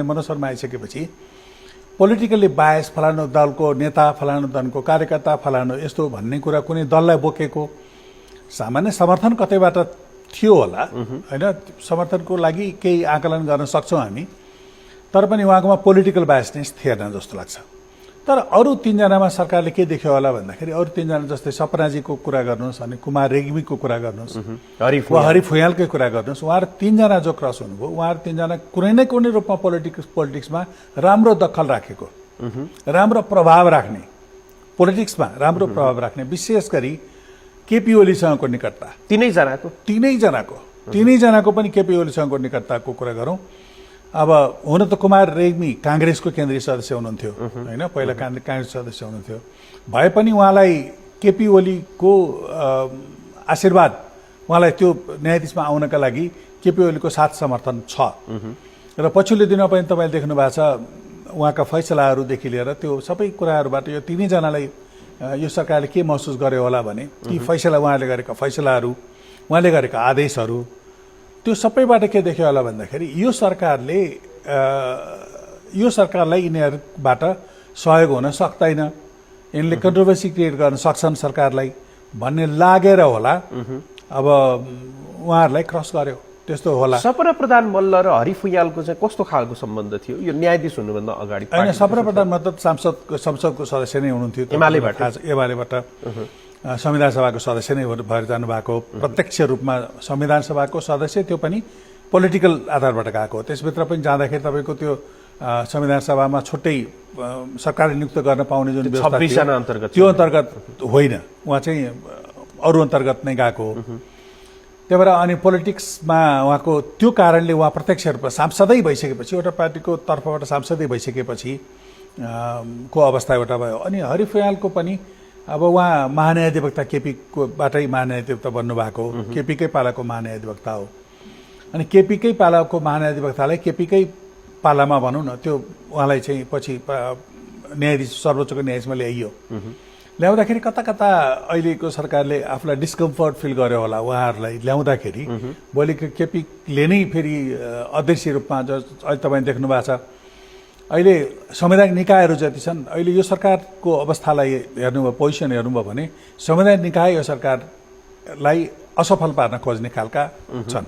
मनोज शर्मा आइसकेपछि politically bias फलानु दलको नेता फलानु दलको कार्यकर्ता फलानु यस्तो भन्ने कुरा कुनै दललाई बोकेको सामान्य समर्थन कतैबाट थियो होला हैन समर्थनको लागि केही आकलन गर्न सक्छौं हामी तर पनि उहाँकोमा पोलिटिकल बायसनेस थिएन जस्तो लाग्छ तर अरु तीन जनामा सरकारले के देख्यो होला भन्दाखेरि अरु तीन जना जस्तै सपनाजीको कुरा गर्नुस् अनि कुमार रेग्मीको कुरा गर्नुस् हरि फुयालकै कुरा गर्नुस् उहाँहरु तीन जना जो क्रस हुनुभयो उहाँहरु तीन जना कुनै न कुनै रूपमा पोलिटिक्समा राम्रो दखल राखेको राम्रो प्रभाव राख्ने पोलिटिक्समा राम्रो प्रभाव राख्ने विशेष गरी केपी ओलीसँगको निकटता तीनै जनाको पनि केपी ओलीसँगको निकटताको कुरा गरौं अब हुन त कुमार रेग्मी कांग्रेसको केन्द्रीय सदस्य हुनुहुन्थ्यो हैन पहिला कांग्रेस सदस्य हुनुहुन्थ्यो भए पनि उहाँलाई केपी ओलीको आशीर्वाद उहाँलाई त्यो न्यायाधीशमा आउनका लागि केपी ओलीको साथ समर्थन छ र पछिल्लो दिनमा पनि तपाईले देख्नु भएको छ उहाँका फैसलाहरूदेखि लिएर त्यो सबै कुराहरूबाट यो तीनै जनालाई यो सरकारले के महसुस गर्यो होला भने ती फैसला उहाँले गरेका फैसलाहरू उहाँले गरेका आदेशहरू त्यो सबैबाट के देख्यो होला भन्दाखेरि यो सरकारलाई यिनीहरूबाट सहयोग हुन सक्दैन यिनले कन्ट्रोभर्सी क्रिएट गर्न सक्छन् सरकारलाई भन्ने लागेर होला अब उहाँहरूलाई क्रस गर्यो त्यस्तो होला सपना प्रधान मल्ल र हरि फुयालको चाहिँ कस्तो खालको सम्बन्ध थियो यो न्यायाधीश हुनुभन्दा अगाडि हैन सपना प्रधान मतलब संसदको सदस्य नै हुनुहुन्थ्यो एमालेबाट संविधान सभाको सदस्य नै भएर जानु भएको प्रत्यक्ष रूपमा संविधान सभाको सदस्य त्यो पनि पोलिटिकल आधारबाट गएको त्यसभित्र पनि जाँदाखेरि तपाईको त्यो संविधान सभामा छुट्टै सरकारले नियुक्त गर्न पाउने जुन व्यवस्था थियो त्यो अन्तर्गत होइन उहाँ चाहिँ अरु अन्तर्गत नै गएको त्यही भएर अनि पोलिटिक्समा उहाँको त्यो कारणले उहाँ प्रत्यक्ष रूपमा सांसदै भइसकेपछि एउटा पार्टीको तर्फबाट सांसदै भइसकेपछि को अवस्था एउटा भयो अनि हरि फुयालको पनि अब उहाँ महान्यायाधिवक्ता केपीको बाटै महान्यायाधिवक्ता बन्नु भएको केपीकै पालाको महान्यायाधिवक्ता हो अनि केपीकै पालाको महान्यायाधिवक्तालाई केपीकै पालामा भनौं न त्यो उहाँलाई चाहिँ पछि न्यायाधीश सर्वोच्चको न्यायाधीशमा ल्याइयो ल्याउँदाखेरि कता कता अहिलेको सरकारले आफूलाई डिस्कम्फर्ट फिल गर्यो होला उहाँहरूलाई ल्याउँदाखेरि भोलि केपीले नै फेरि अध्यक्षीय रूपमा अहिले तपाईले देख्नु भएको छ अहिले संवैधानिक निकायहरू जति छन् अहिले यो सरकारको अवस्थालाई हेर्नुभयो पोजिसन हेर्नुभयो भने संवैधानिक निकाय यो सरकारलाई असफल पार्न खोज्ने खालका छन्